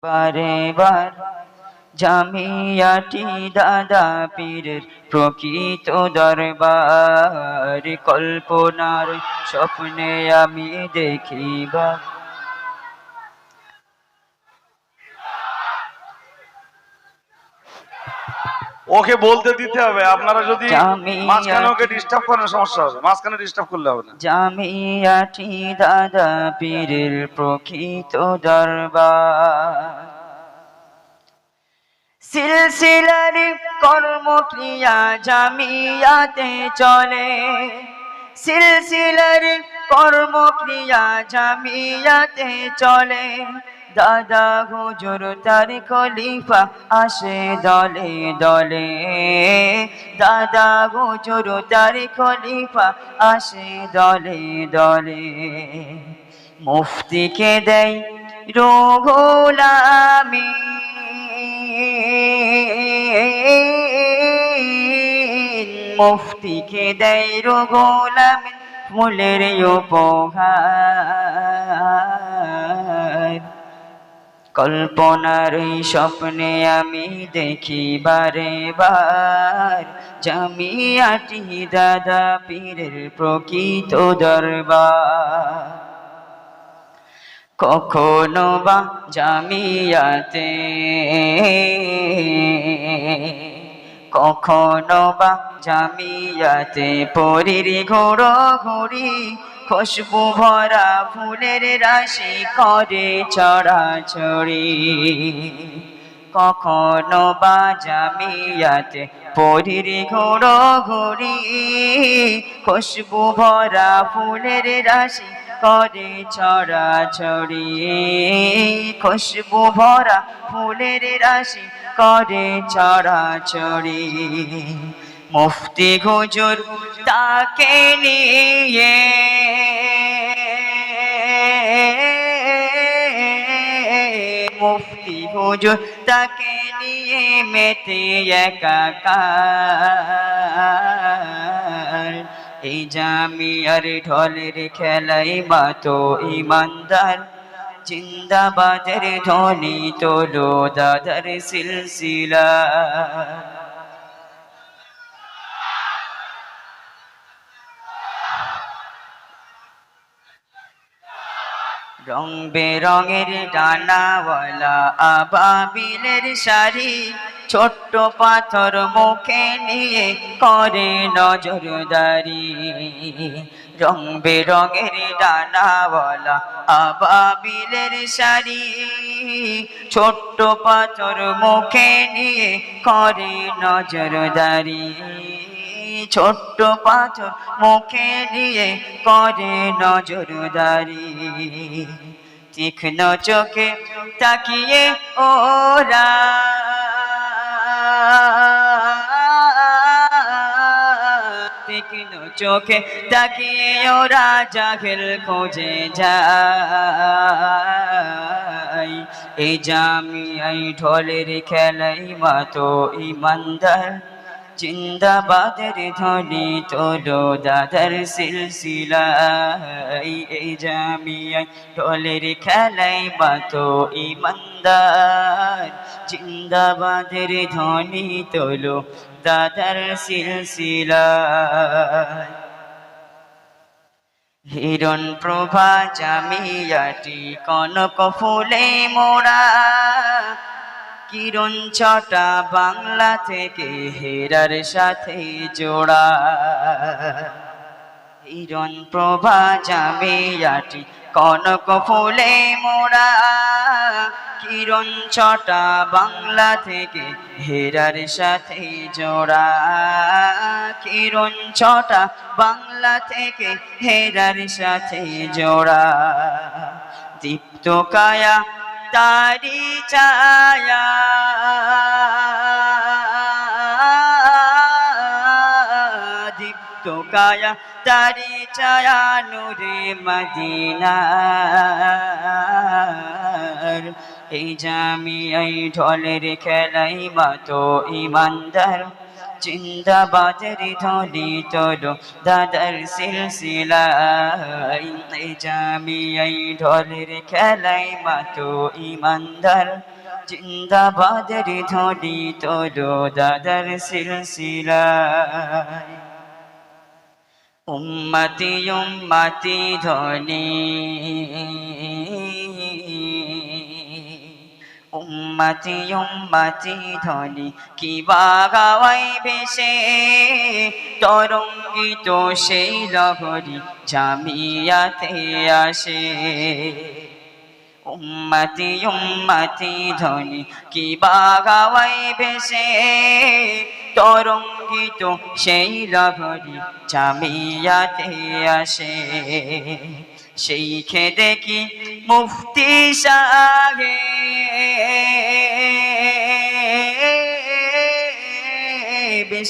বারে বার জামিয়াটি দাদা পীরের প্রকৃত দরবার, কল্পনার স্বপ্নে আমি দেখিবা। ওকে বলতে দিতে হবে, আপনারা যদি মাঝখানে ওকে ডিস্টার্ব করেন সমস্যা হবে, মাঝখানে ডিস্টার্ব করলে হবে না। জামিয়াটি দাদা পীরের প্রকৃত দরবার, সিলসিলার কর্মক্রিয়া জামিয়াতে চলে, সিলসিলার কর্মক্রিয়া জামিয়াতে চলে। দাদা হুজুর তার খলিফা আসে দলে দলে, দাদা হুজুর তার খলিফা আসে দলে দলে। মুফতিকে দেয় রুহুল আমিন, মুফতিকে দেয় রুহুল আমিন ফুলের উপহার। কল্পনার স্বপ্নে আমি দেখি বারে বার, জামিয়াটি দাদা পীরের প্রকৃত দরবার। কখনো বা জামিয়াতে, কখনো বা জামিয়াতে পরীর ঘোড়ো ঘুরি, খুশবু ভরা ফুলের রাশি করে ছড়াছড়ি। কখনো বা জামিয়াতে পরীর ঘোড়ো ঘুরি, খুশবু ভরা ফুলের রাশি করে ছড়াছড়ি। খুশবু ভরা ফুলের রাশি করে ছড়াছড়ি। মুফতি হুজুর তাকে নিয়ে, মুফতি হুজুর তাকে নিয়ে মেতে একাকার। এই জামিয়ার ঢলের খেলাই মাতো ইমানদার, জিন্দাবাদের ধ্বনি তোলো দাদার সিলসিলা। রং বেরঙের ডানাওয়ালা আবাবিলের শাড়ি, ছোট্ট পাথর মুখে নিয়ে করে নজরদারি। রং বেরঙের ডানাওয়ালা আবাবিলের শাড়ি, ছোট্ট পাথর মুখে নিয়ে করে নজরদারি। ছোট্ট পাথর মুখে নিয়ে করে নজরদারি। তীক্ষ্ণ চোখে তাকিয়ে ওরা, তীক্ষ্ণ চোখে তাকিয়ে ওরা জাহেল খোঁজে যায়। এই জামিয়ায় ঢোলের খেলাই মাতো ইমানদার, জিন্দাবাদের ধ্বনি তোলো দাদার সিলসিলায়। এই জামিয়ায় ঢোলের খেলাই মাতো ইমানদার, জিন্দাবাদের ধ্বনি তোলো দাদার সিলসিলায়। হিরণ প্রভা জামিয়াটি কনক ফুলে মোড়া, কিরণ ছটা বাংলা থেকে হেরার সাথে জোড়া। হিরণ প্রভা জামিয়াটি কনক ফুলে মোড়া, কিরণ ছটা বাংলা থেকে হেরার সাথে জোড়া। কিরণ ছটা বাংলা থেকে হেরার সাথে জোড়া। দীপ্ত কায়া তারি ছায়া, দীপ্ত কায়া তারি ছায়া নূরে মদিনার। এই জামিয়ায় ঢোলের খেলাই মাতো ইমানদার, জিন্দাবাদের ধ্বনি তোলো দাদার সিলসিলায় এই জামিয়াই ঢোলের খেলায় মাতো ইমানদার জিন্দাবাদের ধ্বনি তোলো দাদার সিলসিলায় উম্মতি উম্মতি ধ্বনি উম্মতি উম্মতি ধ্বনি কি বাগাওয়াই ভেসে তরঙ্গিত সেই লহরী জামিয়াতে আসে উম্মতি উম্মতি ধ্বনি কি বাগাওয়াই ভেসে তরঙ্গিত সেই লহরী জামিয়াতে আসে সেই খেদে কি মুফতি সাহেব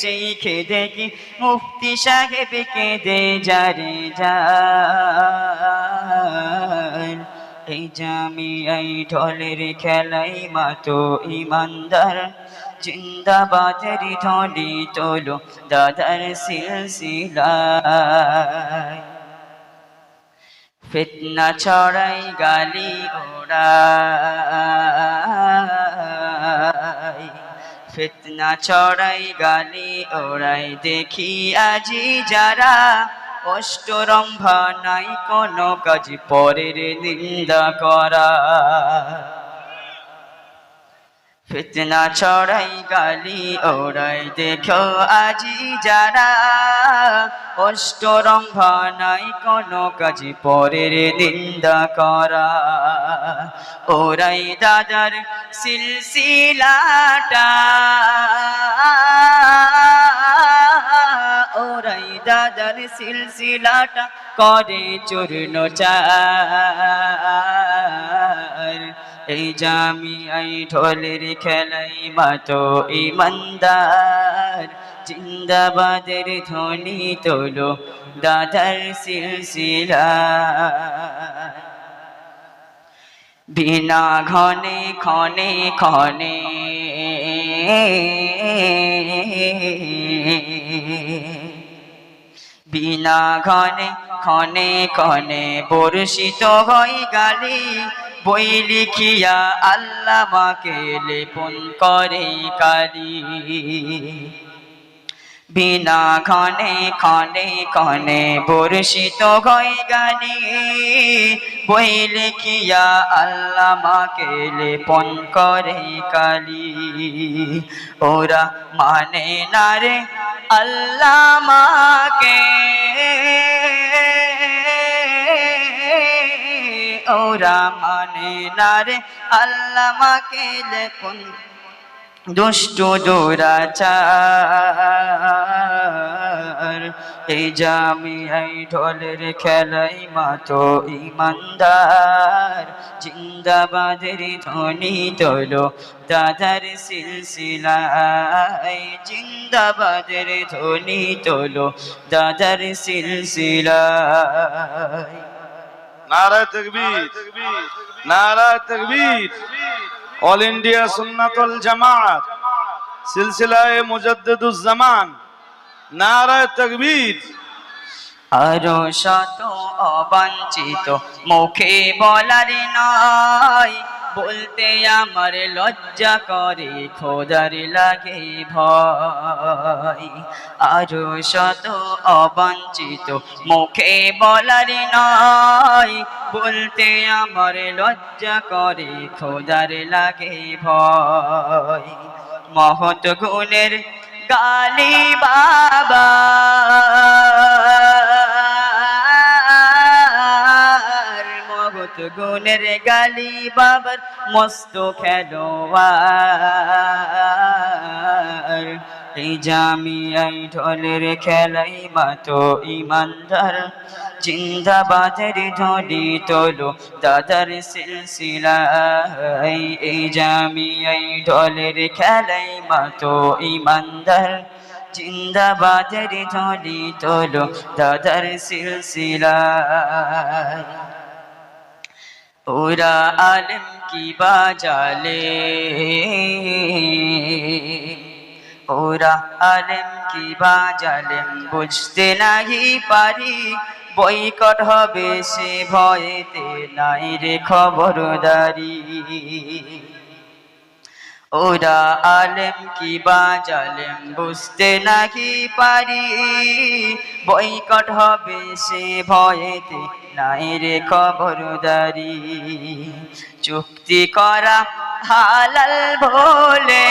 সেই খেদে কি মুফতি সাহেব কেঁদে যারে যার এই জামিয়াই ঢোলের খেলাই মাতো ইমানদার জিন্দাবাদের ধ্বনি তোলো দাদার সিলসিলায় ফিতনা ছড়াই গালি ওড়াই ফিতনা ছড়াই গালি ওড়াই দেখি আজি যারা অষ্টরম্ভা নাই কোনো কাজ পরের নিন্দা করা ফিতনা ছড়াই গালি ওড়াই দেখো আজি যারা অষ্টরম্ভা নাই কোনো কাজ পরের নিন্দা করা ওরাই দাদার সিলসিলাটা ওরাই দাদার সিলসিলাটা করে চূর্ণ চার এই জামিয়াই ঢোলের খেলাই মাতো ইমানদার জিন্দাবাদের ধ্বনি তোলো দাদার সিলসিলায় বিনা ঘনে ক্ষণে ক্ষণে বিনা ঘনে ক্ষণে ক্ষণে বর্ষিত হই গালি বই লিখিয়া আল্লামাকে লেপন করে কালি বিনা ক্ষণে ক্ষণে ক্ষণে বর্ষিত হই গালি বই লিখিয়া আল্লামাকে লেপন করে কালি ওরা মানে না রে আল্লামাকে ওরা মানে না রে আল্লামাকে লেপন দুষ্ট দুরাচার এই জামিয়াই ঢোলের খেলাই মাতো ইমানদার জিন্দাবাদের ধ্বনি তোলো দাদার সিলসিলায় জিন্দাবাদের ধ্বনি তোলো দাদার সিলসিলায় নারায়ে তাকবীর নারায়ে তাকবীর অল ইন্ডিয়া সুন্নাতুল জামাত সিলসিলায়ে মুজাদ্দিদুজ জামান নারায়ে তাকবীর আরো শত অবাঞ্ছিত মুখে বলার নয় বলতে আমার লজ্জা করে খোদার লাগে ভয় আরো শত অবাঞ্ছিত মুখে বলার নয় বলতে আমার লজ্জা করে খোদার লাগে ভয় মহৎ গুণের গালি বাবা মহৎ গুণের গালি বাবার মস্ত খেলোয়াড় এই জামিয়াই ঢোলের খেলাই মাতো ইমানদার জিন্দাবাদের ধ্বনি তোলো দাদার সিলসিলায় এই জামিয়াই ঢোলের খেলাই মাতো ইমানদার জিন্দাবাদের ধ্বনি তোলো দাদার সিলসিলায় ওরা আলেম কি বাজালে ওরা আলেম কি বা জালেম বুঝতে নাহি পারি, বয়কট হবে সে ভয়েতে নাই রে খবরদারি। ওরা আলেম কি বা জালেম বুঝতে নাহি পারি, বয়কট হবে সে ভয়েতে নাই রে খবরদারি। চুক্তি করা হালাল বলে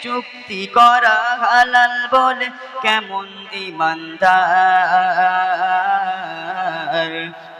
চুক্তি করা হালাল বলে কেমন ইমানদার,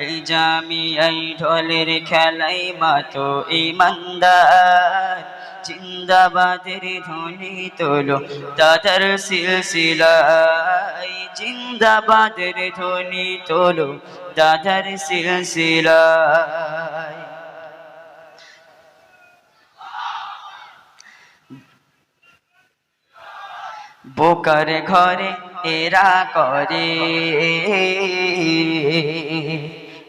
এই জামিয়াই ঢোলের খেলাই মাতো ইমানদার। জিন্দাবাদের ধ্বনি তোলো দাদার সিলসিলায়, জিন্দাবাদের ধ্বনি তোলো দাদার সিলসিলায়। বোকার ঘরে এরা করে,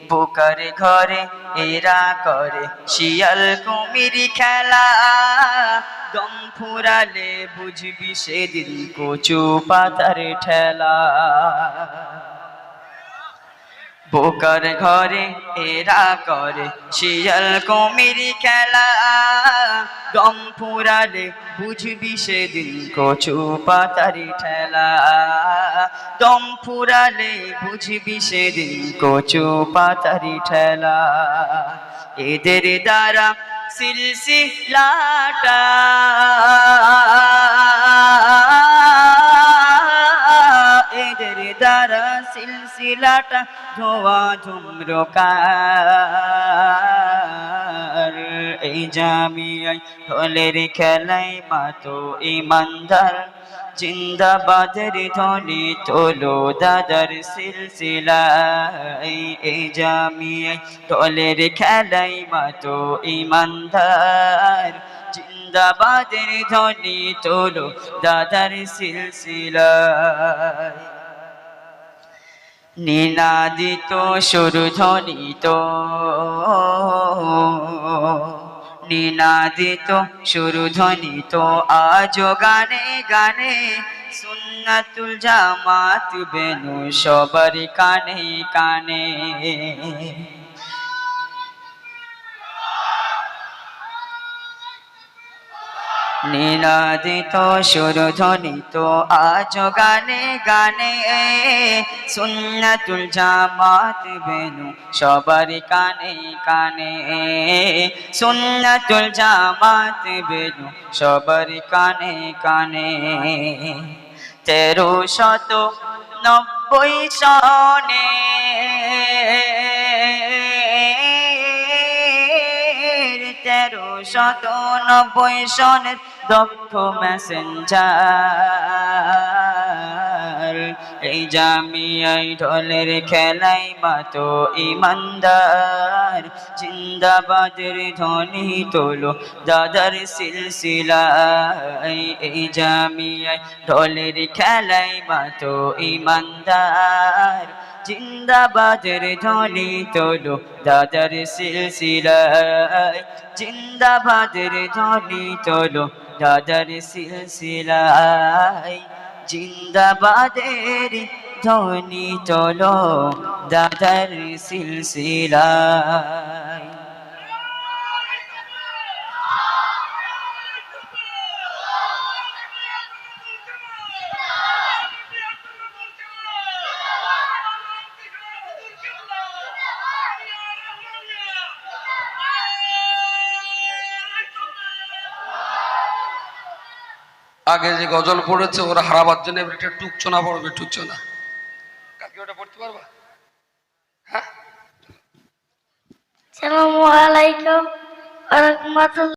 বোকার ঘরে এরা করে শিয়াল কুমির খেলা, দম ফুরালে বুঝবি সেদিন কচু পাতার ঠেলা। বোকার ঘরে এরা করে শিয়াল কুমির খেলা, দম ফুরালে বুঝবি সেদিন কচু পাতার ঠেলা। দম ফুরালে বুঝবি সেদিন কচু পাতার ঠেলা। এদের দ্বারা সিলসিলাটা এদের দ্বারা সিলসিলাটা ধোয়া ধুম্রকার, এই জামিয়াই ঢোলের খেলাই মাতো ইমানদার। জিন্দাবাদের ধ্বনি তোলো দাদার সিলসিলায়, এই জামিয়াই ঢোলের খেলাই মাতো ইমানদার। জিন্দাবাদের ধ্বনি তোলো দাদার সিলসিলায়। নিনাদিত সুরধ্বনিত নিনাদিত সুরধ্বনিত আজ গানে গানে, সুন্নাতুল জামাত বেনু সবার কানে কানে। নিনাদিত সুরধ্বনিত আজ গানে গানে, সুন্নাতুল জামাত বেনু সবার কানে কানে। সুন্নাতুল জামাত বেনু সবার কানে কানে। 1390 সনে 1390 সনের দক্ষ মেসেঞ্জার, এই জামিয়াই ঢোলের খেলাই মাতো ইমানদার। জিন্দাবাদের ধ্বনি তোলো দাদার সিলসিলায়, এই জামিয়াই ঢোলের খেলাই মাতো ইমানদার। জিন্দাবাদের ধ্বনি তোলো দাদার সিলসিলায়, জিন্দাবাদের ধ্বনি তোলো দাদার সিলসিলায়। জিন্দাবাদের ধ্বনি তোলো দাদার সিলসিলায়। আগে যে গজল পড়েছে ওরা হারাবার জন্য এবার একটা টুকচোনা পড়বে, টুকচোনা। কালকে ওটা পড়তে পারবা? হ্যাঁ, আসসালামু আলাইকুম ওয়া রাহমাতুল্লাহ।